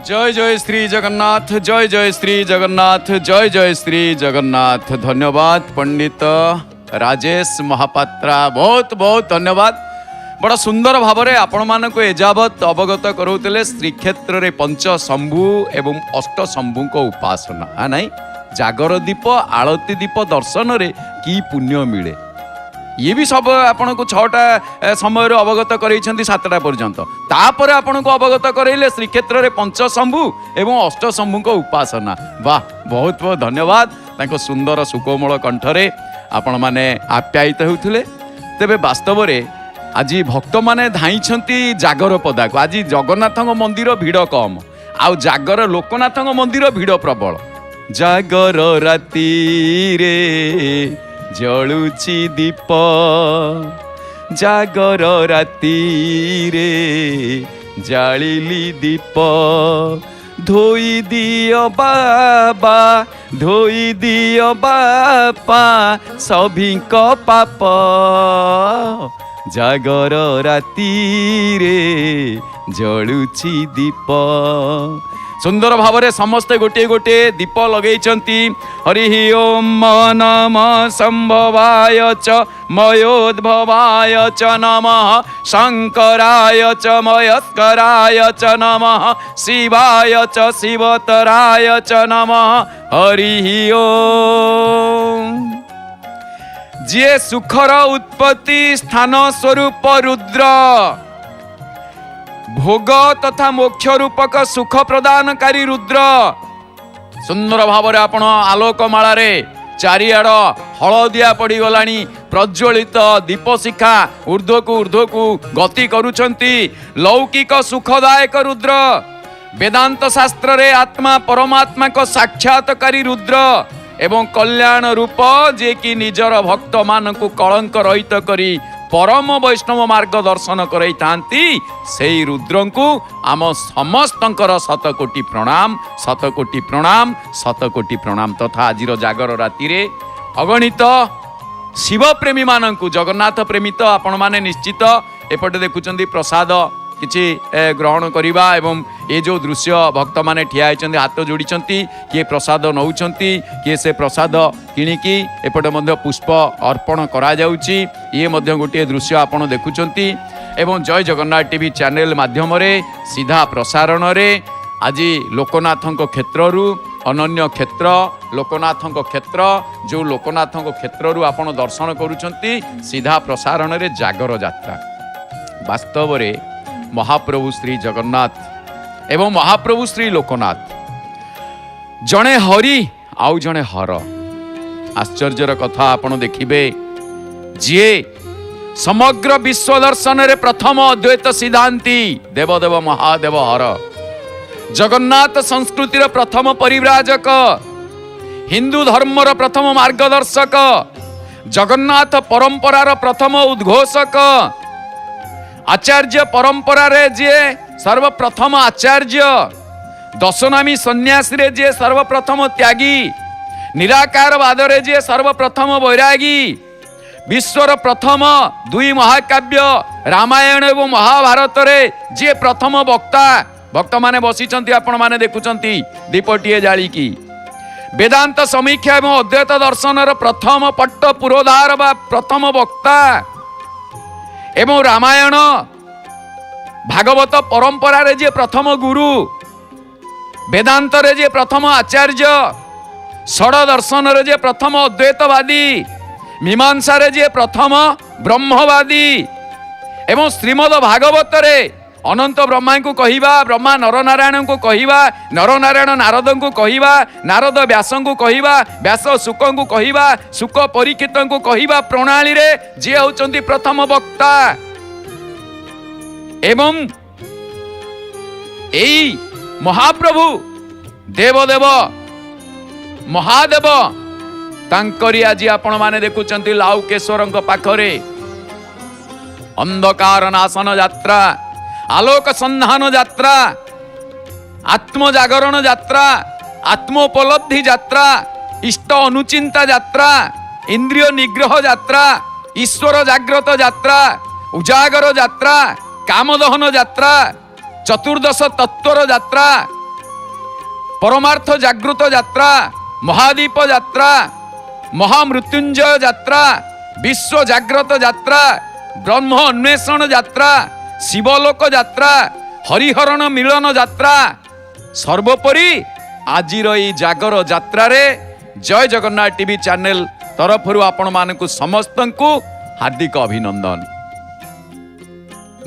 जय जय श्री जगन्नाथ, जय जय श्री जगन्नाथ, जय जय श्री जगन्नाथ। धन्यवाद पंडित राजेश महापात्रा, बहुत बहुत धन्यवाद। बड़ा सुंदर भाव में आपण मान को एजावत अवगत करोतले श्रीक्षेत्र रे पंच शंभु एवं अष्ट शंभु को उपासना। हाँ नहीं, जागर दीप आलती दीप दर्शन रे की पुण्य मिले, ये भी सब आपन को 6टा समय अवगत करैछंती 7टा पर्यंत। तापर आपन को अवगत करैले श्रीक्षेत्र रे पंच शंभु एवं अष्ट शंभु को उपासना। वाह, बहुत बहुत धन्यवाद। ताको सुंदर सुकोमल कंठरे आपण माने आप्यायित होउथिले। तेबे वास्तव रे आज भक्त माने धाइछंती जागर पदा को। आज जगन्नाथ मंदिर भिड़ कम, आउ जागर लोकनाथ मंदिर भिड़ प्रबल। जागर राती रे जलुची दीप, जागर राती रे जालिली दीप। धोई दियो बाबा, धोई दियो बापा सभी को पाप। जागर राती रे जलुची दीप। सुंदर भाव में समस्ते गोटे गोटे दीप लगेइचंती। हरि ओम नमः संभवाय च मयोद्भवाय च नमः, शंकराय च मयस्कराय च नमः, शिवाय च शिवतराय च नमः। हरि ओम। जे सुखर उत्पत्ति स्थान स्वरूप रुद्र, भोग तथा मोक्ष रूपक सुख प्रदानकारी रुद्र। सुंदर भाव में आपण आलोकमाला रे चारिआड़ हलदिया पड़ी गलानी, प्रज्वलित दीप शिखा ऊर्ध्व को गति करुछंती। लौकिक सुखदायक रुद्र, वेदांत शास्त्र रे आत्मा परमात्मा को साक्षात्कारी रुद्र एवं कल्याण रूप, जे कि निजर भक्त मान को कलंक रहित करी परम वैष्णव मार्ग दर्शन करई थांती। सेई रुद्र को आम समस्तंकर शतकोटि प्रणाम, शतकोटि प्रणाम, शतकोटि प्रणाम। तथा आज जागर राति रे अगणित शिव प्रेमी मान को, जगन्नाथ प्रेमी तो आपण माने निश्चित एपटे देखुचंदी प्रसाद किछि ग्रहण करिबा। एवं ये जो दृश्य भक्त माने ठिया होइचंती, हाथ जोड़िचंती, किए प्रसाद नौचंती, किए से प्रसाद किणिकी एपटे मध्य पुष्प अर्पण करा जाउची। ये मध्य गोटे दृश्य आपण देखुचंती। एवं जय जगन्नाथ टीवी चैनल माध्यम रे सीधा प्रसारण रे आज लोकनाथक क्षेत्ररू अनन्य क्षेत्र, लोकनाथक क्षेत्र, जो लोकनाथक क्षेत्ररू आपण दर्शन करूचंती सीधा प्रसारण रे जागर यात्रा। वास्तव रे महाप्रभु श्री जगन्नाथ एवं महाप्रभु श्री लोकनाथ जड़े हरि आउ जड़े हर। आश्चर्यर कथा आपण देखिबे, जे समग्र विश्व दर्शन रे प्रथम अद्वैत सिद्धांती देवदेव महादेव हर, जगन्नाथ संस्कृतिर प्रथम परिव्राजक, हिंदू धर्मर प्रथम मार्गदर्शक, जगन्नाथ परंपरार प्रथम उद्घोषक, आचार्य परंपरा रे जे सर्वप्रथम आचार्य, दशनामी सन्यासी रे जे सर्वप्रथम त्यागी, निराकारवाद रे जे सर्वप्रथम वैरागी, विश्वर प्रथम दुई महाकाव्य रामायण एवं महाभारत रे जे प्रथम वक्ता। भक्त माने बसिचंती, आपण माने देखुचंती दीपटिए जालिकी। वेदांत समीक्षा एवं अद्वैत दर्शनर प्रथम पट्ट पुरोधार बा प्रथम वक्ता एवं रामायण भागवत परंपरा रे जे प्रथम गुरु, वेदांत रे जे प्रथम आचार्य, षड दर्शन रे जे प्रथम अद्वैतवादी, मीमांसा रे जे प्रथम ब्रह्मवादी एवं श्रीमद भागवत रे अनंत ब्रह्मा को कहिबा, ब्रह्मा नरनारायण को कहिबा, नरनारायण नारद को कहिबा, नारद व्यास को कहिबा, व्यास शुक को कहिबा, शुक परीक्षित को कहिबा प्रणाली रे जे होचंती प्रथम वक्ता। एवं एई महाप्रभु देवदेव महादेव तांकरी आज आपण माने देखुचंती लाउकेश्वरंक पाखरे अंधकार नाशन यात्रा, आलोक संधान यात्रा, आत्मजागरण यात्रा, आत्मोपलब्धि यात्रा, इष्ट अनुचिंता यात्रा, इंद्रिय निग्रह यात्रा, ईश्वर जाग्रत यात्रा, उजागर यात्रा, कामदहन यात्रा, चतुर्दश तत्वर यात्रा, परमार्थ जागृत यात्रा, महादीप यात्रा, महामृत्युंजय यात्रा, विश्व जाग्रत यात्रा, ब्रह्म अन्वेषण यात्रा, शिवलोक यात्रा, हरिहरण मिलन यात्रा, सर्वोपरि आजिर ई जागर यात्रा रे जय जगन्नाथ टीवी चैनल तरफ आपण मानकु समस्त को हार्दिक अभिनंदन।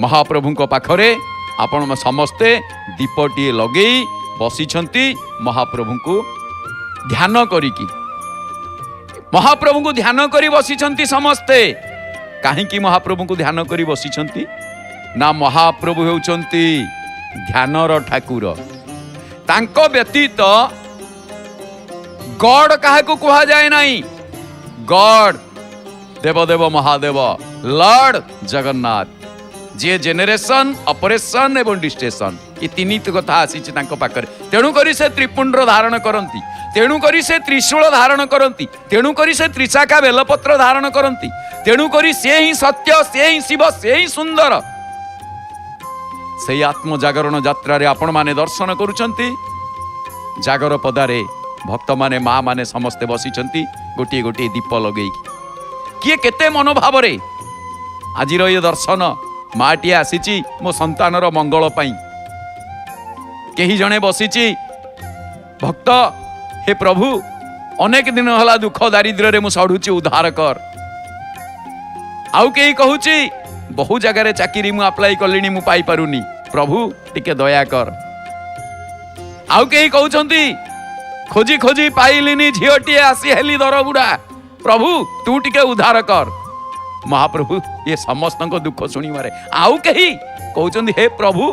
महाप्रभु को पाखरे आपण समस्ते दीपटी लगे बसिछंती महाप्रभु को ध्यान करिकी, महाप्रभु को ध्यान करी बसिछंती समस्ते। काहींकी महाप्रभु को ध्यान करी बसिछंती ना महाप्रभु हेउछंती ध्यानर ठाकुर। तांको व्यतीत गॉड काहाकू कुहा जाए नहीं, गॉड देवदेव महादेव लॉर्ड जगन्नाथ, जे जेनेरेशन ऑपरेशन एवं डिस्टेशन ये तीन कथा आसी पाखरे। तेणु करी से त्रिपुंड धारण करती, तेणु करी से त्रिशूल धारण करती, तेणु करी से त्रिशाखा बेलपत्र धारण करती, तेणु करी से ही सत्य, से ही शिव, से ही सुंदर। से आत्म जागरण यात्रा रे आपण माने दर्शन करुचंती। जागर पदारे भक्त माने माँ माने समस्ते बसिचंती गोटे गोटे दीप लगे किए केते मनोभाव रे आजिर ये दर्शन माटी आसीची मो संतानर मंगल पाई। केही जणे बसिची भक्त, हे प्रभु अनेक दिन हला दुख दारिद्र्य रे मु सढुची उद्धार कर। आउ केही कहूची बहु जगह रे चाकरी मु अप्लाई कलिनी मु पाई पारुनी, प्रभु टिके दया कर। आउ केही कहउचंती खोजी खोजी पाइलिनी झियोटी आसी हेली दरबुडा, प्रभु तू टिके उद्धार कर। महाप्रभु ये समस्त को दुख शुणी मारे। आउ कही कहउचंती हे प्रभु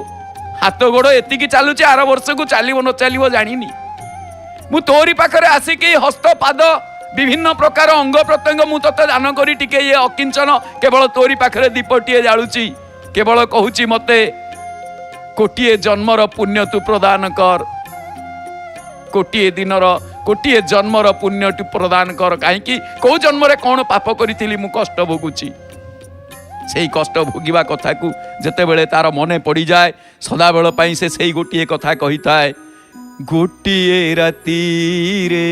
हाथ गोड़ एतिकी चालुची, आर वर्ष को चलिबो न चलिबो जानिनी, मु तोरी पाखरे आसिकी हस्त पाद विभिन्न प्रकार अंग प्रत्यंग मु तते दान करी टिके ये अकिंचन केवल तोरी पाखरे दीपटीए जालुची, केवल कहूची मते कोटिए जन्मर पुण्य तू प्रदान कर, कोटिए दिनर कोटिए जन्मर पुण्य तू प्रदान कर। कहीं कौ जन्म रे कौन पाप करी मु कष्ट भोगुची, से कष्ट भोगिबा कथा को जते बेले तार मने पड़ी जाए सदा बेल पई से सही गोटिए कथा कही थाए, गोटिए राती रे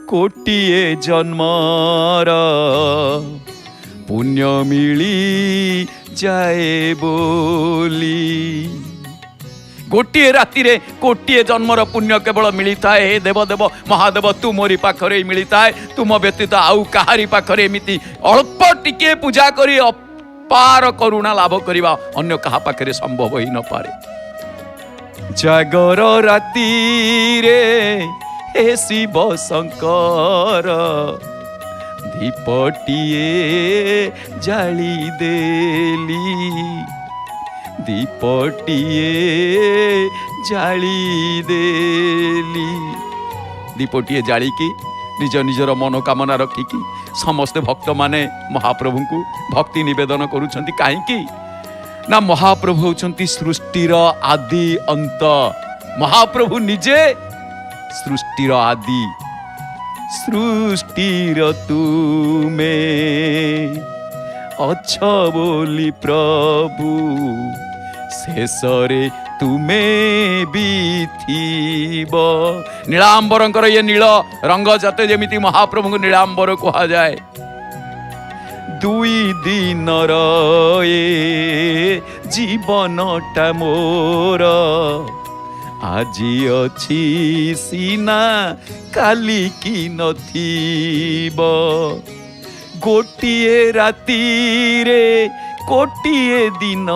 कोटिए जन्मर पुण्य मिली जाए बोली। गोटिए राति रे कोटिए जन्मर पुण्य केवल मिलता है। हे देवदेव महादेव तू मोरी पाखरे मिलता है, तुम व्यतीत आउ काहारी पाखरे एमिति अल्प टिके पूजा करी अपार करुणा लाभ करिबा अन्य कहा पाखरे संभव ही न पारे। जागर राति रे हे शिव शंकर दीपटिए जाली देली, दीपटिए जाली देली। दीपटिए जाली की निज निजर मनोकामना रखिकी समस्ते भक्त माने महाप्रभु को भक्ति निवेदन करुछंती। काहींकी ना महाप्रभु होचंती सृष्टिर आदि अंत, महाप्रभु निजे सृष्टिर आदि, सृष्टिर तुमे अछ बोली प्रभु शेषरे तुमे भी थीब। नीलांबरंकर ये नील रंग जाते जेमिति महाप्रभु को नीलांबर कहा जाए। दुई दिन ये जीवनटा मोर आजी अछि सीना काली की नथिब। गोटिए राति रे कोटिए दिन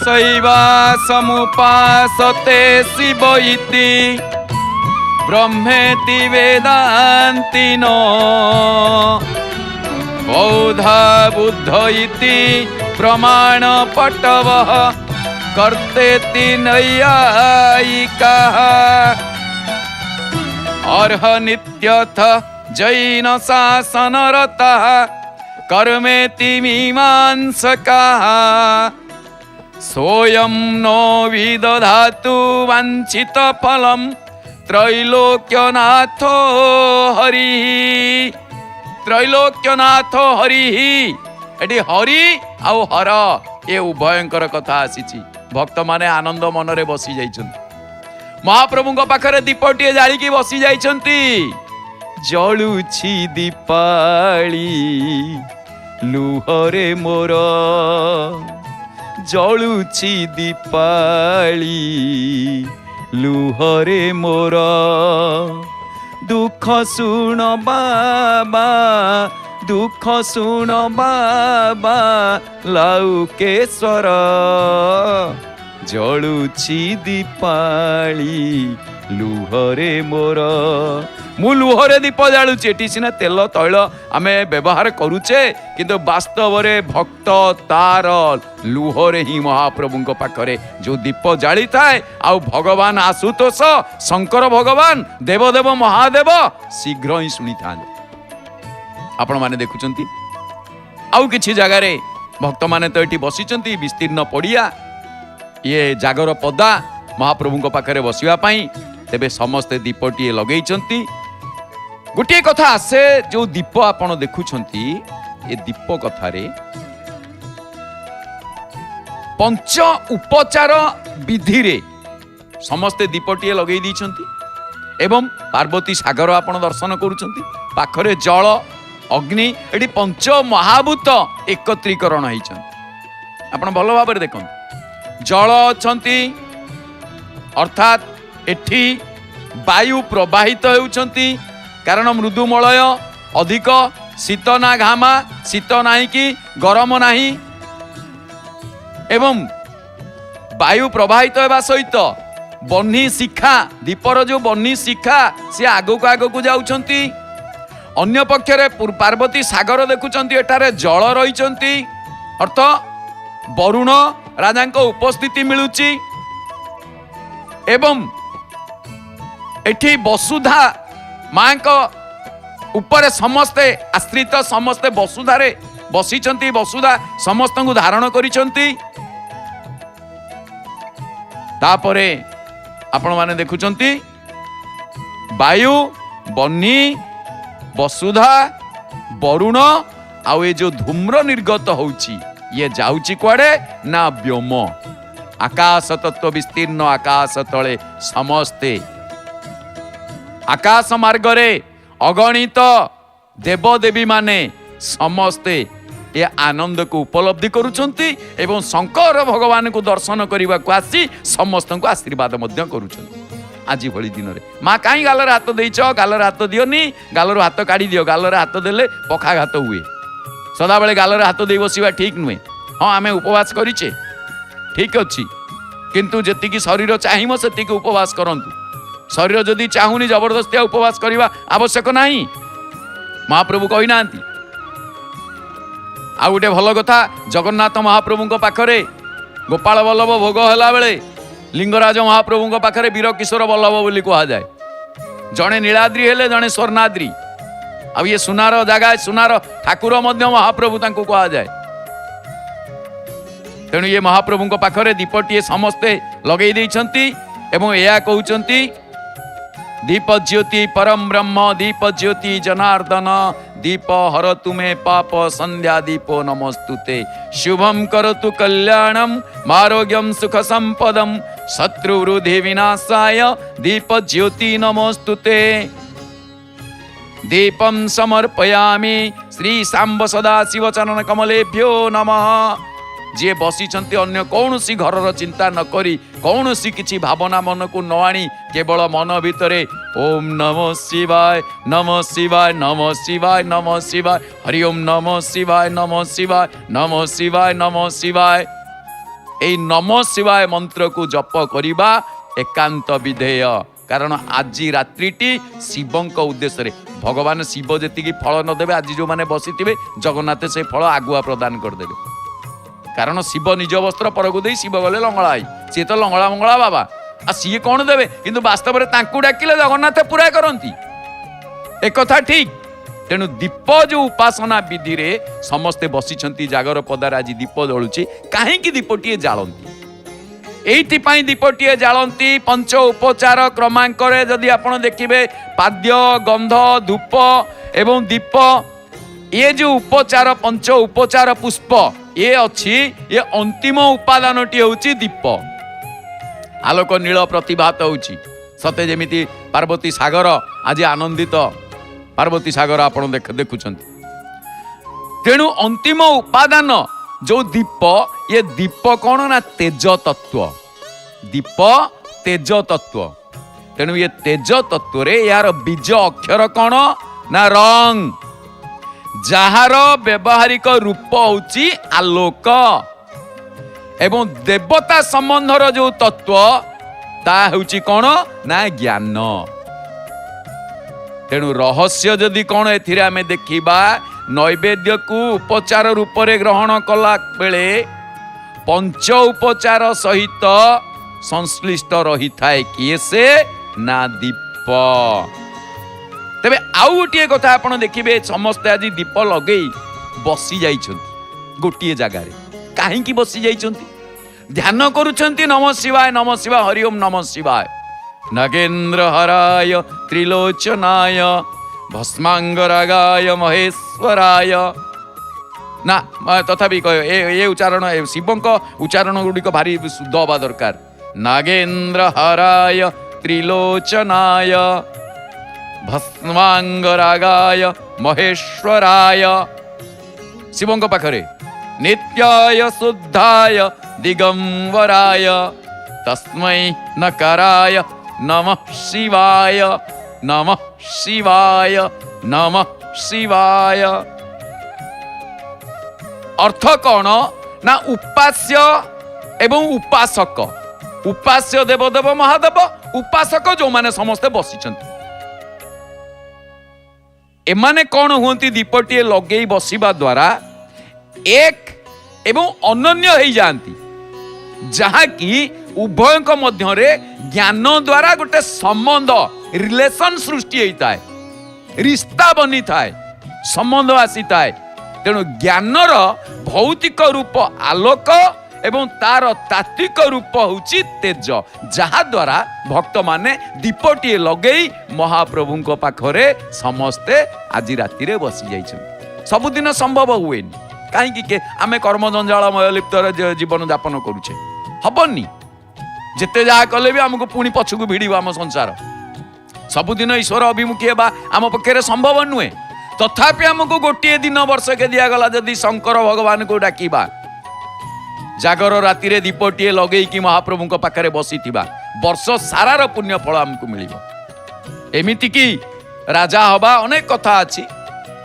शैवा समुपासते शिव इति ब्रह्मेति वेदान्तिनो बौद्धा बुद्ध इति प्रमाण पटवः कर्तेति नैयायिकाः अर्ह नित्यथ जैन शासनरतः कर्मेति मीमांसकाः सोऽयं नो विदधातु वाञ्छित फलं त्रैलोक्यनाथो हरिः त्रैलोक्यनाथो हरिः एटी हरि आउ हर ए उभयंकर कथा आसीची भक्त माने आनंद मनरे बसी जाइछन्ति महाप्रभु पाखरे दीपटीए जालिकी बसी जाइछन्ति जलुछि दीपाली लुहरे मोर जलुछि दीपाली लुहरे मोर दुख सुन बाबा दुख सुन बाबा लाउकेश्वर जलुछि दीपाली लुहरे मोर मु लुहरे दीप जालुची एटी सिना तेल तैल आमे व्यवहार करुचे किंतु वास्तव रे भक्त तार लुहरे ही महाप्रभु पाखरे जो दीप जाली थाए आ भगवान आशुतोष शंकर भगवान देवदेव महादेव शीघ्र ही शुणी था आपण माने देखुचंती आउ किछि जगह रे भक्त माने तो एटी बसिचंती विस्तीर्ण पड़िया ये जागर पदा महाप्रभु पाखरे बसिवा पाई तेबे समस्ते दीपटीए लगेइचंती गोटे कथा आसे जो दीप आपण देखुछंती ए दीप कथारे पंच उपचार विधि रे समस्ते दीपटीए लगेई दीछंती एवं पार्वती सागर आपण दर्शन करूछंती पाखरे जल अग्नि एटी पंच महाभूत एकत्रीकरण होइछंती आपण भल भाव देखंती जल अछंती अर्थात एठी वायु प्रवाहित होउछंती कारण मृदुमलय अधिक शीत ना घामा शीत नाही कि गरम नाही एवं वायु प्रवाहित होगा सहित बन्ही शिखा दीपर जो बन्ही शिखा सी आगक आगक जाउछंती अन्य पक्षरे पार्वती सागर देखुचंती एठारे जल रहिचंती अर्थ वरुण राजा उपस्थिति मिलुची एवं एठी वसुधा मां को ऊपर समस्ते आश्रित समस्ते वसुधारे बसीचंती वसुधा समस्त को धारण करिचंती तापरे आपण माने देखुचंती वायु बन्ही वसुधा वरुण आउ ये जो धूम्र निर्गत होउची ये जाउची कुआडे ना व्योम आकाश तत्व विस्तीर्ण आकाश तले समस्ते आकाश मार्गरे अगणित देवदेवी माने समस्ते ये आनंद को उपलब्धि करुछंती एवं शंकर भगवान को दर्शन करने को आसी समस्त को आशीर्वाद मध्य करुछंती आज भली दिन रे माँ कहीं गालर हाथ देइछ गालर हाथ दियोनी गालर हाथ काढ़ी दियो गालर हाथ देले पक्षाघात हुए सदाबेले गालर हाथ दे बसिबा ठीक नुहे हाँ आमे उपवास करिचे ठीक अच्छी किंतु जेतिकी शरीर चाहिए सेतिकी उपवास करंतु शरीर जदि चाहूनी जबरदस्ती उपवास करने आवश्यक नहीं महाप्रभु कही ना आ गोटे भल कथा जगन्नाथ महाप्रभु पाखरे गोपाल बल्लभ भोग होला बेले लिंगराज महाप्रभु पाखरे वीर किशोर बल्लभ बोली कह जाए जड़े नीलाद्री हेले जड़े स्वर्णाद्री आ ये सुनार जगह सुनार ठाकुर मध्य महाप्रभु तांको कह जाए तेणु ये महाप्रभु पाखरे दीपटीए समस्ते लगे देइछंती एवं एया कहउछंती दीप ज्योति परम ब्रह्म दीप ज्योति जनार्दन दीप हर तुम्हें पाप संध्या दीपो नमस्तुते शुभम करतु कल्याणम आरोग्यम सुख संपदम शत्रुवृद्धि विनाशाय दीप ज्योति नमस्तुते दीपम समर्पयामि श्री सांब सदा शिव चरण कमलेभ्यो नमः जी बसीचंती अन्य कौन सी घरर चिंता न करी कौन सी किछि भावना मन को न आनी केवल मन भितरे ओम नमो शिवाय नमो शिवाय नमो शिवाय नमो शिवाय हरि ओम नमो शिवाय नमो शिवाय नमो शिवाय नमो शिवाय এই নମ ଶିବାୟ ମନ୍ତ୍ରକୁ ଜପ କରିବା ଏକାନ୍ତ ବିଧେୟ। କାରଣ ଆଜି ରାତ୍ରିଟି ଶିବଙ୍କ ଉଦ୍ଦେଶ୍ୟରେ, ଭଗବାନ ଶିବ ଯେତିକି ଫଳ ନଦେବେ, ଆଜି ଯେଉଁମାନେ ବସିଥିବେ ଜଗନ୍ନାଥ ସେ ଫଳ ଆଗୁଆ ପ୍ରଦାନ କରିଦେବେ। କାରଣ ଶିବ ନିଜ ବସ୍ତ୍ର ପରକୁ ଦେଇ ଶିବ ଗଲେ ଲଙ୍ଗଳା ହେଇ, ସିଏ ତ ଲଙ୍ଗଳା ମଙ୍ଗଳା ବାବା, ଆଉ ସିଏ କ'ଣ ଦେବେ? କିନ୍ତୁ ବାସ୍ତବରେ ତାଙ୍କୁ ଡାକିଲେ ଜଗନ୍ନାଥ ପୁରା କରନ୍ତି, ଏକଥା ଠିକ। ତେଣୁ ଦୀପ ଯେଉଁ ଉପାସନା ବିଧିରେ ସମସ୍ତେ ବସିଛନ୍ତି ଜାଗର ପଦାରେ, ଆଜି ଦୀପ ଜଳୁଛି, କାହିଁକି ଦୀପଟିଏ ଜାଳନ୍ତି? ଏଇଥିପାଇଁ ଦୀପଟିଏ ଜାଳନ୍ତି। ପଞ୍ଚ ଉପଚାର କ୍ରମାଙ୍କରେ ଯଦି ଆପଣ ଦେଖିବେ, ପାଦ୍ୟ, ଗନ୍ଧ, ଧୂପ ଏବଂ ଦୀପ, ଏ ଯେଉଁ ଉପଚାର, ପଞ୍ଚ ଉପଚାର ପୁଷ୍ପ ଏ ଅଛି, ଏ ଅନ୍ତିମ ଉପାଦାନଟି ହେଉଛି ଦୀପ। ଆଲୋକ ନୀଳ ପ୍ରତିଭାତ ହେଉଛି, ସତେ ଯେମିତି ପାର୍ବତୀ ସାଗର ଆଜି ଆନନ୍ଦିତ, ପାର୍ବତୀ ସାଗର ଆପଣ ଦେଖୁଛନ୍ତି। ତେଣୁ ଅନ୍ତିମ ଉପାଦାନ ଯେଉଁ ଦୀପ, ଏ ଦୀପ କ'ଣ ନା ତେଜ ତତ୍ଵ, ଦୀପ ତେଜ ତତ୍ଵ। ତେଣୁ ଏ ତେଜ ତତ୍ଵରେ ଏହାର ବୀଜ ଅକ୍ଷର କ'ଣ ନା ରଙ୍ଗ, ଯାହାର ବ୍ୟବହାରିକ ରୂପ ହେଉଛି ଆଲୋକ, ଏବଂ ଦେବତା ସମ୍ବନ୍ଧର ଯେଉଁ ତତ୍ଵ ତାହା ହେଉଛି କ'ଣ ନା ଜ୍ଞାନ। ତେଣୁ ରହସ୍ୟ ଯଦି କ'ଣ ଏଥିରେ ଆମେ ଦେଖିବା, ନୈବେଦ୍ୟକୁ ଉପଚାର ରୂପରେ ଗ୍ରହଣ କଲା ବେଳେ ପଞ୍ଚ ଉପଚାର ସହିତ ସଂଶ୍ଳିଷ୍ଟ ରହିଥାଏ କିଏ ସେ ନା ଦୀପ। ତେବେ ଆଉ ଗୋଟିଏ କଥା ଆପଣ ଦେଖିବେ, ସମସ୍ତେ ଆଜି ଦୀପ ଲଗେଇ ବସି ଯାଇଛନ୍ତି ଗୋଟିଏ ଜାଗାରେ। କାହିଁକି ବସି ଯାଇଛନ୍ତି? ଧ୍ୟାନ କରୁଛନ୍ତି ନମ ଶିବାୟ ନମ ଶିବାୟ, ହରି ଓମ୍ ନମ ଶିବାୟ। ନାଗେନ୍ଦ୍ର ହରାୟ ତ୍ରିଲୋଚନାୟ ଭସ୍ମାଙ୍ଗରାଗାୟ ମହେଶ୍ୱରାୟ। ନା ତଥାପି ଏ ଉଚ୍ଚାରଣ, ଶିବଙ୍କ ଉଚ୍ଚାରଣ ଗୁଡ଼ିକ ଭାରି ଶୁଦ୍ଧ ହେବା ଦରକାର। ନାଗେନ୍ଦ୍ର ହରାୟ ତ୍ରିଲୋଚନାୟ ଭସ୍ମାଙ୍ଗରାଗାୟ ମହେଶ୍ୱରାୟ। ଶିବଙ୍କ ପାଖରେ ନିତ୍ୟାୟ ଶୁଦ୍ଧାୟ ଦିଗମ୍ବରାୟ ତସ୍ମୈ ନକାରାୟ ନମଃ ଶିବାୟ ନମଃ ଶିବାୟ ନମଃ ଶିବାୟ। ଅର୍ଥ କ'ଣ ନା ଉପାସ୍ୟ ଏବଂ ଉପାସକ, ଉପାସ୍ୟ ଦେବଦେବ ମହାଦେବ, ଉପାସକ ଯେଉଁମାନେ ସମସ୍ତେ ବସିଛନ୍ତି, ଏମାନେ କ'ଣ ହୁଅନ୍ତି? ଦୀପଟିଏ ଲଗେଇ ବସିବା ଦ୍ୱାରା ଏକ ଏବଂ ଅନନ୍ୟ ହେଇଯାଆନ୍ତି, ଯାହାକି ଉଭୟଙ୍କ ମଧ୍ୟରେ ଜ୍ଞାନ ଦ୍ୱାରା ଗୋଟେ ସମ୍ବନ୍ଧ, ରିଲେସନ ସୃଷ୍ଟି ହେଇଥାଏ, ରିସ୍ତା ବନିଥାଏ, ସମ୍ବନ୍ଧ ଆସିଥାଏ। ତେଣୁ ଜ୍ଞାନର ଭୌତିକ ରୂପ ଆଲୋକ ଏବଂ ତାର ତାତ୍ତ୍ୱିକ ରୂପ ହେଉଛି ତେଜ, ଯାହାଦ୍ୱାରା ଭକ୍ତମାନେ ଦୀପଟିଏ ଲଗେଇ ମହାପ୍ରଭୁଙ୍କ ପାଖରେ ସମସ୍ତେ ଆଜି ରାତିରେ ବସି ଯାଇଛନ୍ତି। ସବୁଦିନ ସମ୍ଭବ ହୁଏନି, କାହିଁକି? ଆମେ କର୍ମଜଞ୍ଜାଳମୟ ଲିପ୍ତରେ ଜୀବନ ଯାପନ କରୁଛେ, ହବନି। ଯେତେ ଯାହା କଲେ ବି ଆମକୁ ପୁଣି ପଛକୁ ଭିଡ଼ିବ ଆମ ସଂସାର। ସବୁଦିନ ଈଶ୍ୱର ଅଭିମୁଖୀ ହେବା ଆମ ପକ୍ଷରେ ସମ୍ଭବ ନୁହେଁ। ତଥାପି ଆମକୁ ଗୋଟିଏ ଦିନ ବର୍ଷକେ ଦିଆଗଲା, ଯଦି ଶଙ୍କର ଭଗବାନଙ୍କୁ ଡାକିବା, ଜାଗର ରାତିରେ ଦୀପଟିଏ ଲଗେଇକି ମହାପ୍ରଭୁଙ୍କ ପାଖରେ ବସିଥିବା, ବର୍ଷ ସାରାର ପୁଣ୍ୟ ଫଳ ଆମକୁ ମିଳିବ। ଏମିତିକି ରାଜା ହବା ଅନେକ କଥା ଅଛି,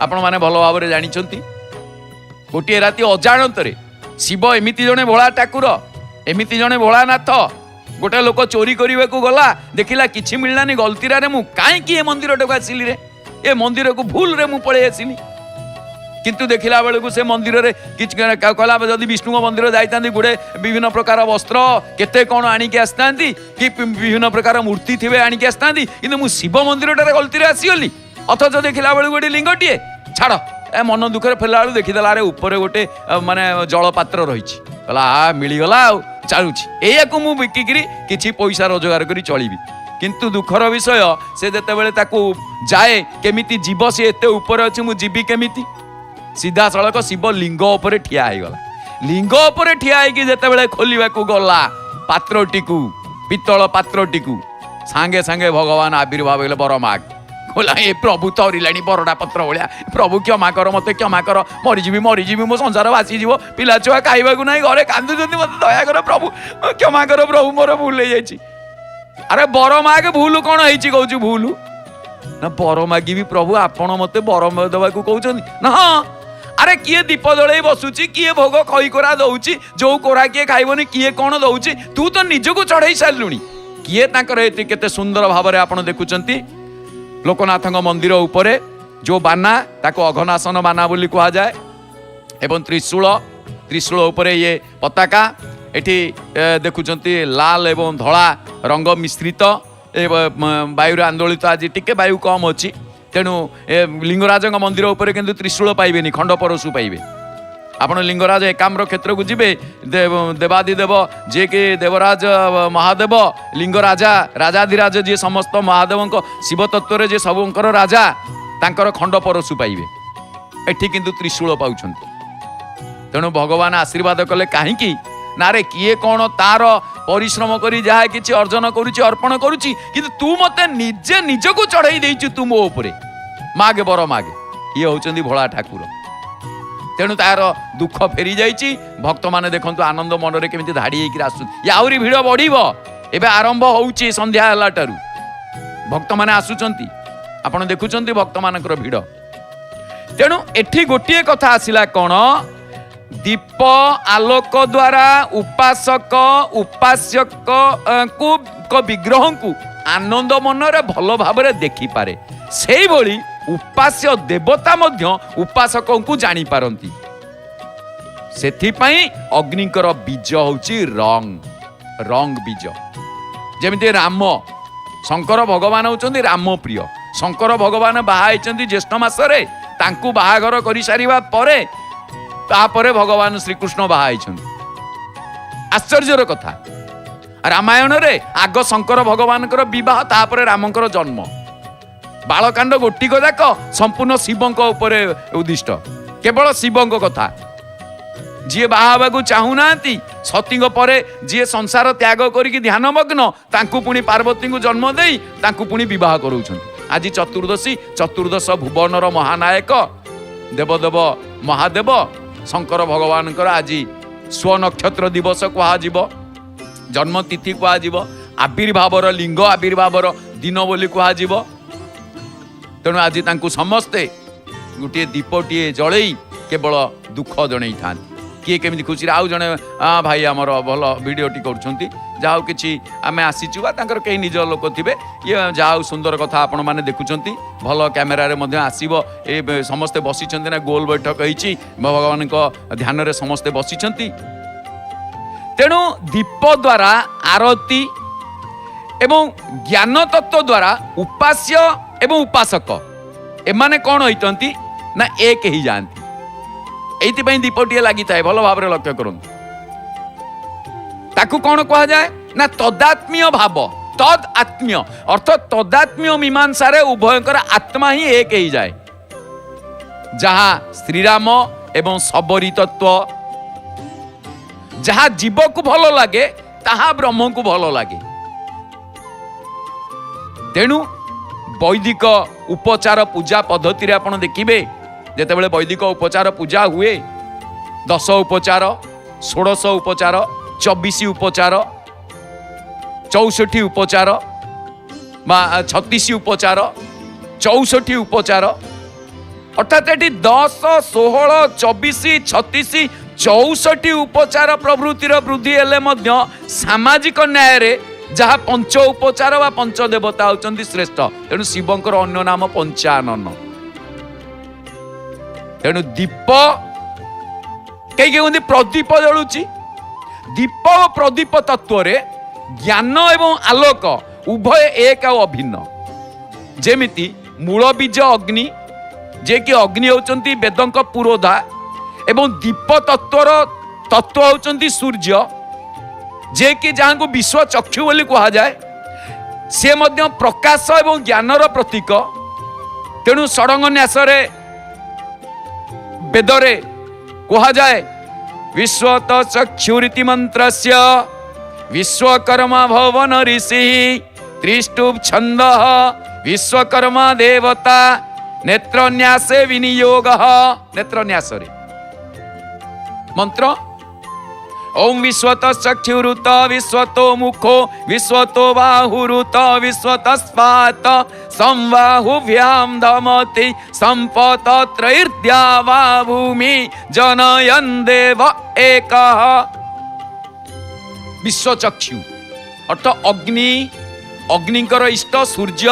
ଆପଣମାନେ ଭଲ ଭାବରେ ଜାଣିଛନ୍ତି। ଗୋଟିଏ ରାତି ଅଜାଣତରେ ଶିବ ଏମିତି ଜଣେ ଭୋଳା ଠାକୁର, ଏମିତି ଜଣେ ଭୋଳାନାଥ, ଗୋଟେ ଲୋକ ଚୋରି କରିବାକୁ ଗଲା, ଦେଖିଲା କିଛି ମିଳିଲାନି, ଗଲତିରାରେ ମୁଁ କାହିଁକି ଏ ମନ୍ଦିରଟାକୁ ଆସିଲି ରେ, ଏ ମନ୍ଦିରକୁ ଭୁଲରେ ମୁଁ ପଳେଇ ଆସିଲି। କିନ୍ତୁ ଦେଖିଲା ବେଳକୁ ସେ ମନ୍ଦିରରେ କିଛି କହିଲା, ଯଦି ବିଷ୍ଣୁଙ୍କ ମନ୍ଦିର ଯାଇଥାନ୍ତି ଗୁଡ଼େ ବିଭିନ୍ନ ପ୍ରକାର ବସ୍ତ୍ର କେତେ କ'ଣ ଆଣିକି ଆସିଥାନ୍ତି, କି ବିଭିନ୍ନ ପ୍ରକାର ମୂର୍ତ୍ତି ଥିବେ ଆଣିକି ଆସିଥାନ୍ତି, କିନ୍ତୁ ମୁଁ ଶିବ ମନ୍ଦିରଟାରେ ଗଲତିରେ ଆସିଗଲି। ଅଥଚ ଦେଖିଲା ବେଳକୁ ଗୋଟେ ଲିଙ୍ଗଟିଏ, ଛାଡ଼, ଏ ମନ ଦୁଃଖରେ ଫେରିଲା ବେଳକୁ ଦେଖିଦେଲା, ଆରେ ଉପରେ ଗୋଟେ ମାନେ ଜଳପାତ୍ର ରହିଛି, କହିଲା ମିଳିଗଲା ଆଉ ଚାଲୁଛି, ଏଇଆକୁ ମୁଁ ବିକିକିରି କିଛି ପଇସା ରୋଜଗାର କରି ଚଳିବି। କିନ୍ତୁ ଦୁଃଖର ବିଷୟ, ସେ ଯେତେବେଳେ ତାକୁ ଯାଏ, କେମିତି ଯିବ, ସେ ଏତେ ଉପରେ ଅଛି, ମୁଁ ଯିବି କେମିତି? ସିଧାସଳଖ ଶିବ ଲିଙ୍ଗ ଉପରେ ଠିଆ ହେଇଗଲା। ଲିଙ୍ଗ ଉପରେ ଠିଆ ହେଇକି ଯେତେବେଳେ ଖୋଲିବାକୁ ଗଲା ପାତ୍ରଟିକୁ, ପିତ୍ତଳ ପାତ୍ରଟିକୁ, ସାଙ୍ଗେ ସାଙ୍ଗେ ଭଗବାନ ଆବିର୍ଭାବ ହେଲେ, ବର ମାଗ। କହିଲା, ଏ ପ୍ରଭୁ ତରିଲାଣି ବରଡ଼ା ପତ୍ର ଭଳିଆ, ପ୍ରଭୁ କ୍ଷମା କର, ମତେ କ୍ଷମା କର, ମରିଯିବି ମରିଯିବି, ମୋ ସଂସାର ଭାସିଯିବ, ପିଲା ଛୁଆ ଖାଇବାକୁ ନାହିଁ, ଘରେ କାନ୍ଦୁଛନ୍ତି, ମତେ ଦୟା କର ପ୍ରଭୁ, କ୍ଷମା କର ପ୍ରଭୁ, ମୋର ଭୁଲ ହେଇଯାଇଛି। ଆରେ ବର ମାଗ, ଭୁଲ କ'ଣ ହେଇଛି କହୁଛୁ? ଭୁଲ ନା ବର ମାଗିବି ପ୍ରଭୁ, ଆପଣ ମତେ ବର ଦେବାକୁ କହୁଛନ୍ତି ନା? ହଁ, अरे किए दीप जल बसुची किए भोग खई कोरा दौची जो कोरा किए खाइबनी किए कौन दौची तू तो निजको चढ़ई सारूनी किए केते सुंदर भाव में आपण देखुचंती लोकनाथ मंदिर उपरे जो बाना ताको अघनासन बाना बोली कहा जाए एवं त्रिशूल उपरे ये पताका एठी देखुचंती लाल एवं धला रंग मिश्रित वायु आंदोलित आज टिके वायु कम अच्छी तेणु लिंगराज मंदिर उपर किंतु त्रिशूल पाइबेनी खंड परशु पाइबे आपण लिंगराज एकाम्र क्षेत्र को जीवे देवादिदेव जे कि देवराज महादेव लिंगराजा राजाधिराज जी समस्त महादेव शिव तत्व जे सबंकर राजा तांकर खंड परशु पाइबे एठी किंतु त्रिशूल पाउछंती तेणु भगवान आशीर्वाद कले कहीं ना रे किए कौन तार परिश्रम करी जहा किछि अर्जन करुछि अर्पण करुछि किंतु तू मते निजे निजको चढ़ई देइछु तू मो उपरे मागे बर मागे ये होचंदी भोला ठाकुर तेणु तार दुख फेरी जाइछि भक्त माने देखंतु आनंद मनरे केमिति धाड़ी हेकि आसु या आउरी भिड़ बढ़िबो एबे आरंभ होउछि संध्या हलाटारु भक्त माने आसुचंती आपण देखुचंती भक्त मानकर भिड़ तेणु एठी गोटिए कथा आसिला कोन दीप आलोक द्वारा उपासक उपास्यक को विग्रह को आनंद मनरे भल भाव देखि पारे से भली उपास्य देवता मध्य उपासक को जानी पारंती सेथिपाई अग्निकर बीज होची रंग बीज जेमिति राम शंकर भगवान होचंदी राम प्रिय शंकर भगवान बाहा होचंदी ज्येष्ठ मासरे तांकु बाहाघर करि सारिबा परे तापरे भगवान श्रीकृष्ण बाहा आश्चर्यर कथा रामायण रे आग शंकर भगवान विवाह तापरे रामकर जन्म बालकांड गोटिक जाक संपूर्ण शिवंक उपरे उद्दिष्ट केवल शिवंक कथा जी बाहा को चाहूना सती परे जी संसार त्याग करिक ध्यानमग्न तांकु पुणी पार्वती को जन्म देई तांकु पुणी विवाह करूछंती आज चतुर्दश भुवनर महानायक देवदेव महादेव शंकर भगवान आज स्व नक्षत्र दिवस कह जन्म तिथि कह आविर्भावर लिंग आविर्भावर दिन बोली कह तेणु आज तांकु समस्ते गोटे दीपटे जलई केवल दुख जन था किए केमी खुशी आउ जड़े भाई आमर भल भिडटी कर जहाँ कि आम आसीचु कहीं निज लोक थे ये जहाँ सुंदर कथा आपण मैंने देखुंत भल कैमेरारे आसब ए समस्ते बसी ना गोल बैठक होती भगवान ध्यान रे समस्ते बसी तेणु दीप द्वारा आरती एवं ज्ञान तत्व द्वारा उपास्य एवं उपासक एमाने कौन होती ना एक ही जाती एइथिपाई दीपटिए लगी थाए भल भाव में लक्ष्य करूँ ताकू कौन कह जाए ना तदात्मीय भाव तद आत्मीय अर्थ तदात्मीय मीमांसा रे उभयकर आत्मा ही एक ही जाए जहाँ श्रीराम एवं सबरी तत्व जहाँ जीव को भल लगे ताहा ब्रह्म को भल लगे तेणु वैदिक उपचार पूजा पद्धति आपण देखिए जेतेबेले वैदिक उपचार पूजा हुए 10 उपचार 16 उपचार 24 उपचार 64 उपचार 36 उपचार 64 उपचार अर्थात ये 10 16 24 36 64 उपचार प्रवृत्तिर वृद्धि हेले मध्य सामाजिक न्याय रे जहाँ पंच उपचार व पंच देवता होचंदी श्रेष्ठ तेणु शिवंकर अन्य नाम पंचानन तेणु दीप कई कहते प्रदीप जलुची दीप और प्रदीप तत्व रे ज्ञान एवं आलोक उभय एक और अभिन्न जेमिति मूल बीज अग्नि जे कि अग्नि होचंती वेदंक पुरोधा एवं दीप तत्वर तत्व होचंती सूर्य जे कि जहाँ को विश्व चक्षु बोली कहा जाए से मध्य प्रकाश एवं ज्ञानर प्रतीक तेणु षडंग न्यास वेदरे कहा जाए विश्वत चक्षुरीति मंत्रस्य विश्वकर्मा भवन ऋषि त्रिष्टुप छंद विश्वकर्मा देवता नेत्रन्यासे विनियोग नेत्रन्यास मंत्र ओम विश्वत चक्षुरुत विश्वतो मुखो विश्वतो बाहुरुत विश्वतस्पात संबाहुभ्याम धमति संपतत्रैर्द्या वा भूमि जनयन् देव एकः। विश्वचक्षु अर्थ अग्नि, अग्निकर इष्ट सूर्य,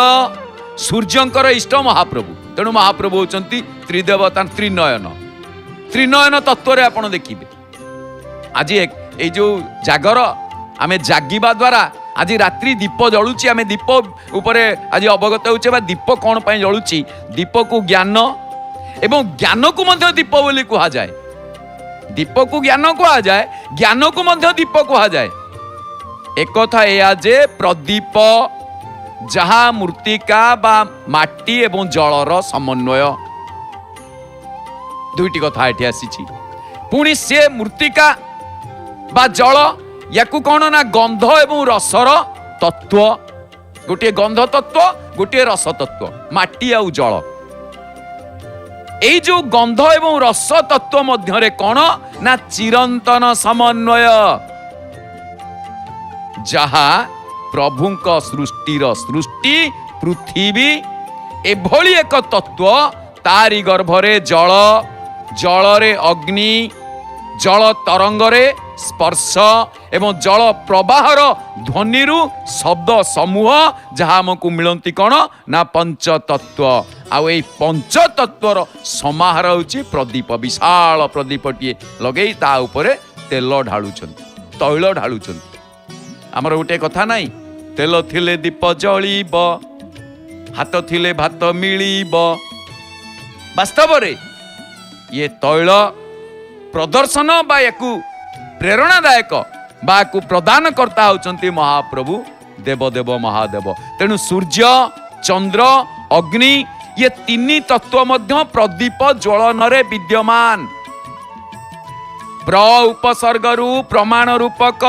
सूर्यंकर इष्ट महाप्रभु। तेणु महाप्रभु होचंती त्रिदेवता त्रिनयन। त्रिनयन तत्व आपण देखिए आज ये जो जागर आमे जागिबा द्वारा आज रात्रि दीप जलुची, आमे दीप उपरे आज अवगत होचे बा दीप कौन पाई जलुची। दीप को ज्ञान एवं ज्ञान को मध्य दीप बोली कहा जाए। दीप को ज्ञान कहा जाए, ज्ञान को मध्य दीप कहा जाए। एक कथा या जे प्रदीप जहा मूर्तिका बा माटी एवं जलर समन्वय, दुईटी कथा एठी आसीची। पुणी से मूर्तिका बा जल याकू कौन ना गंध एवं रसर तत्व, गोटे गंध तत्व गोटे रस तत्व, माटी आउ जल। एई जो गंध एवं रस तत्व मध्यरे कौन ना चिरंतन समन्वय, जहा प्रभुंक सृष्टिर सृष्टि पृथ्वी एभली एक तत्व, तारी गर्भरे जल, जलरे अग्नि, जल तरंगरे स्पर्श एवं जल प्रवाहर ध्वनिरु शब्द समूह जहाँ आमको मिलती कौन ना पंच तत्व। आउ ए पंच तत्वर समाहार होची प्रदीप। विशाल प्रदीपटिए लगे ता उपरे तेल ढालुछंती, तैल ढालुछंती। आमर गोटे कथा नाई, तेल थिले दीप जलिब, हाथ थिले भात मिलिब। वास्तव रे ये तैल प्रदर्शन बा याकू प्रेरणादायक बा को प्रदान करता होचंती महाप्रभु देवदेव महादेव। तेणु सूर्य, चंद्र, अग्नि ये तीन तत्व मध्य प्रदीप ज्वलन रे विद्यमान। प्र उपसर्गरु प्रमाण रूपक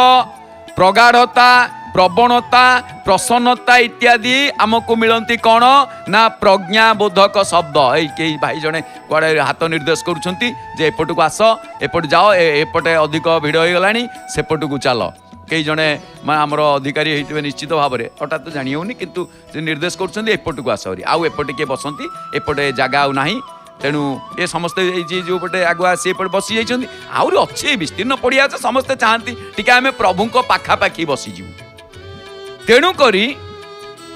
प्रगाढ़ता, प्रवणता, प्रसन्नता इत्यादि आमको मिलती कौन ना प्रज्ञाबोधक शब्द। कई भाई जने कुआड़े हाथ निर्देश करुछंती जे एपट को आस, एपट जाओ, एपटे अधिक भिड़ हो गलानी, सेपट को चल। कई जने आमर अधिकारी होइतबे निश्चित भाव में, हठात तो जानी होनी, किंतु से निर्देश करुछंती एपट को आस, आउ एपटे किए बसंती, एपटे जागा आउ नाही। तेणु ये समस्ते जो पटे आगुआ सी पटे बसी जाइछंती, आउरी अच्छे विस्तीर्ण पड़िया আছে, समस्ते चाहती टिके आमे प्रभुंक पाखापाखी बसीजिबु। तेणु करी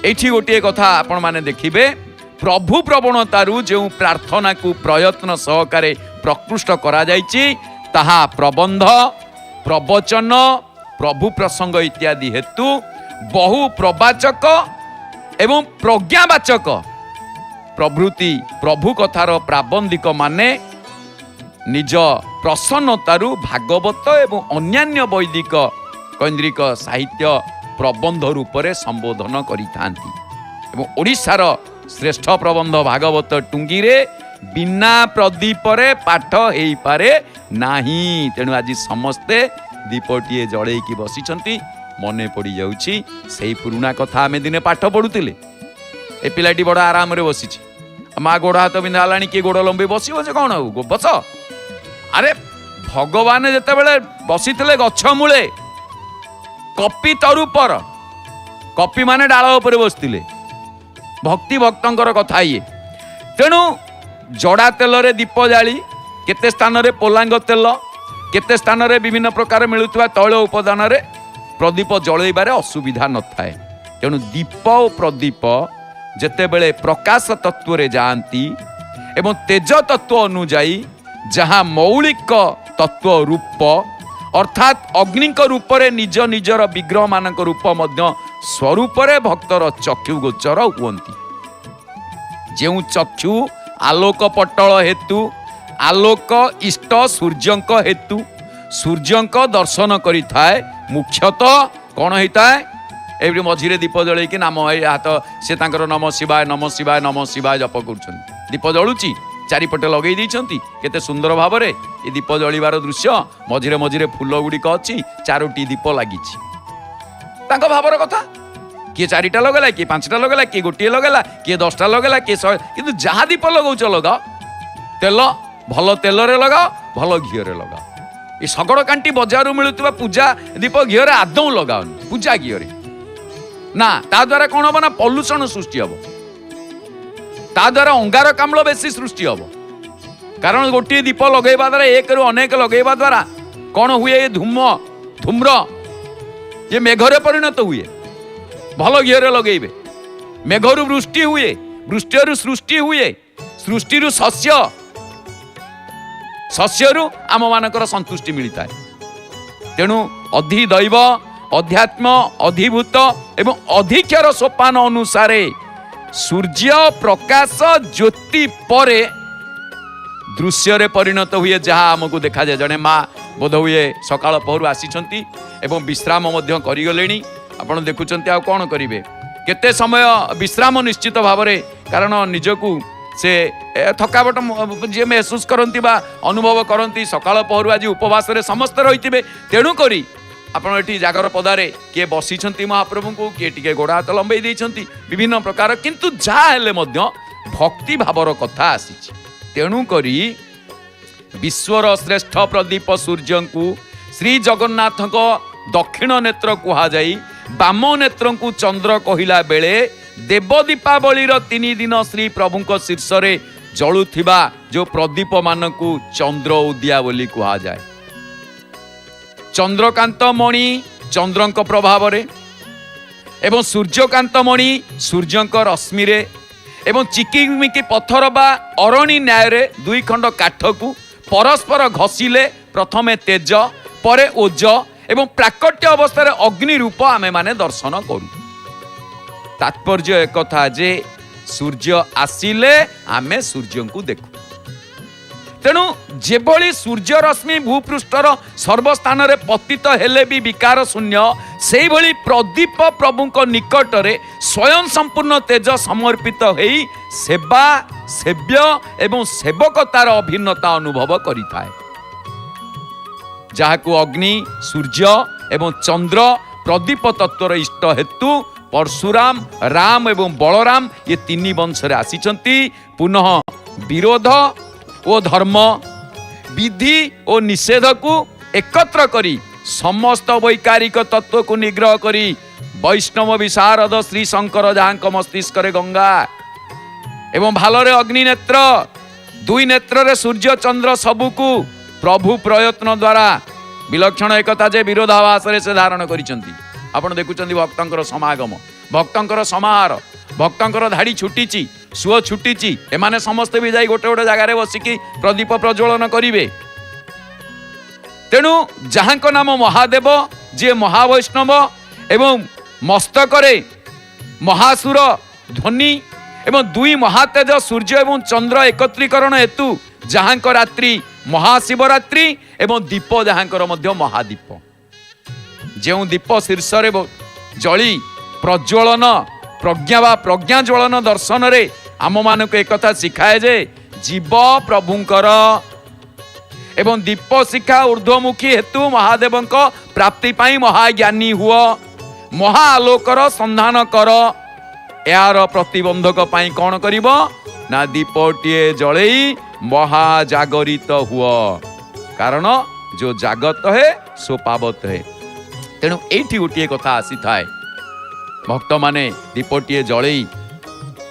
एठी गोटे कथा आपण माने देखिबे, प्रभु प्रवणतारू जो प्रार्थना को प्रयत्न सहकारे प्रकृष्ट करा जाइछि ताहा प्रबंध, प्रवचन, प्रभु प्रसंग इत्यादि हेतु बहु प्रवाचक एवं प्रज्ञावाचक प्रभृति प्रभु कथार प्राबंधिक माने निज प्रसन्नतारू भागवत एवं अन्यान्य वैदिक कैंद्रिक साहित्य प्रबंध रूप में संबोधन करिथांती। एवं ओडिशार श्रेष्ठ प्रबंध भागवत टुंगी रे बिना प्रदीप रे पाठ हेई पारे नाही। तेणु आज समस्ते दीपटिए जड़ेकी बसिछंती, मने पड़ी जाउछि सेही पुराना कथा आमे दिने पाठ पढुतिले। ए पिलाटी बड़ आराम रे बसिछि, माँ गोड़ हाथ बिंधा लानी, किए गोड़ लंबी बसिब से कौन हो बस। अरे भगवान जेते बेले बसिथिले गछ मूले कपि तरु पर, कपि माने डाल उपर बसथिले, भक्ति भक्तंकर कथा ये। तेणु जड़ा तेल रे दीप जाली, केते स्थान रे पोलांग तेल, केते स्थान रे विभिन्न प्रकार मिलुवा तैल उपादान रे प्रदीप जलैबारे असुविधा न थाए। तेणु दीप और प्रदीप जेतेबेले प्रकाश तत्व रे जाती एवं तेज तत्व अनुजाई जहाँ मौलिक तत्व रूप अर्थात अग्निक रूप रे निज निजर विग्रह मानक रूप मध्य स्वरूप रे भक्तर चक्षु गोचर हुअंती। जेउ चक्षु आलोक पटल हेतु, आलोक इष्ट सूर्यंक हेतु, सूर्यंक दर्शन करि थाए। मुख्यतः कौन होता है, एवरी मझिरे दीप जल नाम हाथ से नम शिवाय नम शिवाय नम शिवाय जप कर दीप जलुची चारिपटे लगे देइछंती। केते सुंदर भाव में ये दीप जलिबार दृश्य, मझिरे मझिरे फूल गुड़िक अच्छी, चारोटी दीप लगी भावर कथा। किए चारिटा लगेला, किए पांचटा लगेला, किए गोटे लगेला, किए 10टा लगेला, किए 100, किंतु जहाँ दीप लगाउछ लगाओ तेल भल तेल रे लगाओ, भल घी रे लगाओ। ये शगड़ कांटी बजार मिलुवा पूजा दीप घीर आदौ लगाओनी पूजा घीर ना ता द्वारा कौन हम ना पल्यूषण सृष्टि हम ता द्वारा अंगारकाम्ल बेसी सृष्टि हम कारण गोटे दीप लगेवा द्वारा एक रु अनेक लगेवा द्वारा कौन हुए ये धूम्र ये मेघरे परिणत हुए भल घीरे लगेबे मेघरु वृष्टि हुए वृष्टि सृष्टि हुए सृष्टि शस्य शस्यरु आम मानकर संतुष्टि मिलता है तेणु अधिदैव अध्यात्म अधिभूत एवं अधिक्षर सोपान अनुसार सूर्य प्रकाश ज्योति परे दृश्य परिणत हुए जहाँ आमको देखा जाए जड़े माँ बोध हुए सकाल पहरु आसी एवं विश्राम करगले आपण देखुं आ कौन करेंगे केते समय विश्राम निश्चित भाव में कारण निजकू से थकावट जी महसूस करती अनुभव करती सकाल पहरु आज उपवास समस्त रही तेणु करी आपण एटी जागर पदारे किए बसी महाप्रभु को किए टिके गोड़ हाथ लंबे देइछंती विभिन्न प्रकार किंतु जहा हेले मध्य भक्ति भावर कथा आसी तेणु करी विश्वर श्रेष्ठ प्रदीप सूर्य को श्री जगन्नाथ को दक्षिण नेत्र कुहा जाई बाम नेत्र को चंद्र कहिला बेले देव दीपावली 3 दिन श्री प्रभु को शीर्ष रे जलुथिबा जो प्रदीप मान को चंद्र उदिया बोली कुहा जाए चंद्रकांत मणि चंद्रंक प्रभाव रे एवं सूर्यकांत मणि सूर्यंक रश्मि रे एवं चिकिमिकी पत्थर बा अरणी न्याय रे दुई खंड काठ को परस्पर घसिले प्रथमे तेज परे ओज एवं प्राकट्य अवस्था रे अग्नि रूप आमे माने दर्शन करू तात्पर्य एक कथा जे सूर्य आसिले आमे सूर्य को देखू तेणु जेभली सूर्य रश्मि भूपृष्ठर सर्वस्थान रे पतित हेले भी विकार शून्य से भली प्रदीप प्रभु निकट रे स्वयं संपूर्ण तेज समर्पित होई सेवा सेव्य एवं सेवकतार अभिन्नता अनुभव करिथाए जहाकू अग्नि सूर्य एवं चंद्र प्रदीप तत्वर इष्ट हेतु परशुराम राम एवं बलराम ये 3 वंश रे आसीचंती पुनः विरोध ओ धर्म विधि और निषेध को एकत्र करी समस्त वैकारिक तत्व को निग्रह करी वैष्णव विशारद श्री शंकर जहाँ मस्तिष्क रे गंगा एवं भालरे अग्नि नेत्र 2 नेत्र रे सूर्य चंद्र सबुकू प्रभु प्रयत्न द्वारा विलक्षण एकता जे विरोधाभास रे से धारण करिसंती आपण देखुचंती भक्तंकर समागम भक्तंकर समाहार भक्तंकर धाड़ी छुटीची सुओ छुटीची एमाने समस्त भी जाई गोटे गोटे जगार बसिकी प्रदीप प्रज्वलन करिवे तेणु जहाँक नाम महादेव जे महावैष्णव एवं मस्तकरे महासुर ध्वनि एवं 2 महातेज सूर्य एवं चंद्र एकत्रीकरण हेतु जहाँक रात्रि महाशिवरात्रि एवं दीप जहाँकर मध्य महादीप जो दीप शीर्ष रे जली प्रज्वलन प्रज्ञा वा प्रज्ञा ज्वलन दर्शन रे आम मान को एक कथा शिखाए जे जीव प्रभुंकर एवं दीप शिखा ऊर्ध्वमुखी हेतु महादेव प्राप्ति पाई महाज्ञानी हुआ महाआलोकर संधान कर यार प्रतिबंधक पाई कौन करिबो ना दीपटीए जलई महाजागरित हुआ कारण जो जागत है सो पावत है तेणु एठी गोटे कथा आसी थाए भक्त माने दीपटीए जलई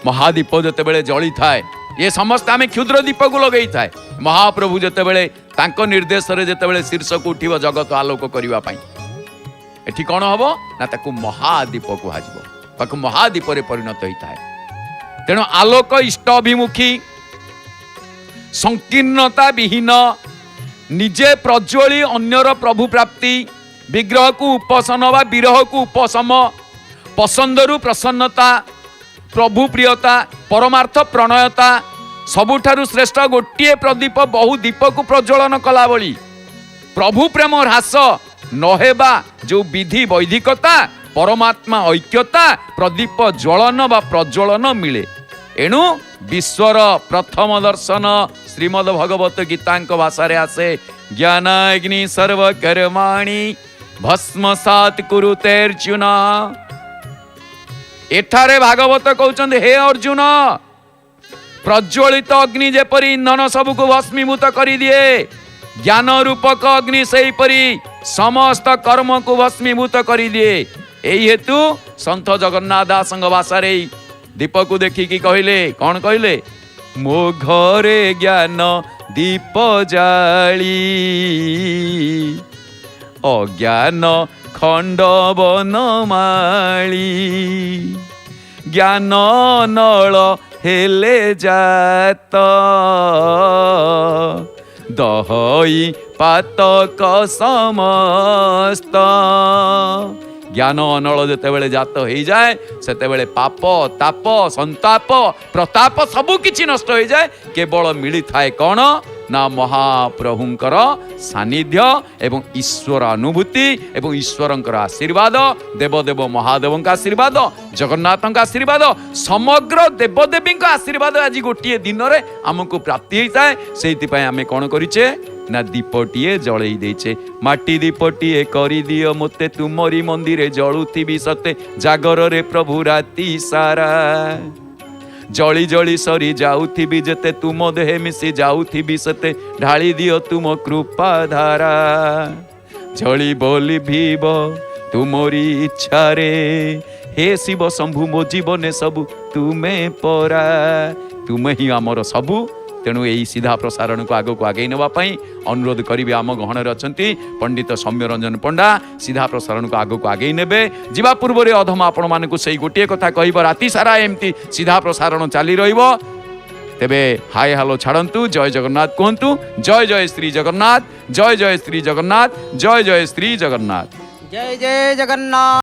महादीप जते बेले जली थाए ये समस्त आमे क्षुद्र दीप को लगई थाए महाप्रभु जते बेले तांको निर्देश रे जते बेले शीर्ष को उठिबो जगत आलोक करिवा पाई एठी कोन हबो ना ताकू महादीप को हाजिबो ताकू महादीप रे परिणत होई थाए तेणु आलोक इष्ट अभिमुखी संकीर्णता विहीन निजे प्रज्वली अन्यर प्रभु प्राप्ति विग्रह को उपसन वा विरह को उपशम पसंदरु प्रसन्नता प्रभु प्रियता परमार्थ प्रणयता सबुठारु श्रेष्ठ गोटे प्रदीप बहु दीप को प्रज्वलन कला बली प्रभु प्रेम ह्रास नहेबा जो विधि वैदिकता परमात्मा ऐक्यता प्रदीप ज्वलन वा प्रज्वलन मिले एणु विश्वर प्रथम दर्शन श्रीमद भगवत गीतांक भाषा रे आसे ज्ञानाग्नि सर्व कर्माणि भस्मसात कुरुतेर्जुन एठारे भागवत कहउचंद हे अर्जुन प्रज्वलित अग्नि जेपरि इंधन सबको भस्मीभूत करि दिए ज्ञान रूपक अग्नि सेहीपरि समस्त कर्म को भस्मीभूत कर दिए। यही हेतु संत जगन्नाथ दास भाषा दीप को देखिकी कहले कौन कहले, मो घरे ज्ञान दीप जाली अज्ञान खंड बनमाली ज्ञान नल हेले जात दहई पातक समस्त। ज्ञान अनल जेतेबेले जात हो जाए सेतेबेले पाप ताप संताप प्रताप सबु किछि नष्ट हो जाए। केवल मिली थाए कौन ना महाप्रभुंकर सानिध्य एवं ईश्वर अनुभूति एवं ईश्वरंकर आशीर्वाद, देवदेव महादेव का आशीर्वाद, जगन्नाथ का आशीर्वाद, समग्र देवदेवी आशीर्वाद आज गोटे दिन में आमको प्राप्ति होता है। से आम कौन करिचे ना दीपटीए जलई देचे, माटी दीपटीए करी दियो मोते तुमरी मंदिरे जलुथिबी सते जागर रे प्रभु राति सारा जली जली सरी जाउथिबी जेते तुम देहे मिसी जाउथिबी सते ढाली दियो तुम कृपा धारा जली बोली भीब तुमरी इच्छा रे हे शिव शंभु मो जीवने सबु तुमे परा तुमे ही आमर सबु। तेणु यही सीधा प्रसारण को आगो को आगे नापी अनुरोध करी आम गहन अच्छा पंडित सौम्यरंजन पंडा सीधा प्रसारण को आगो को आगे ने जा पूर्व अधम आपण मानक से गोटे कथा कह राति सारा एमती सीधा प्रसारण चली तेबे हाय हालो छाड़ू। जय जगन्नाथ कहतु, जय जय श्री जगन्नाथ, जय जय श्री जगन्नाथ, जय जय श्री जगन्नाथ, जय जय जगन्नाथ।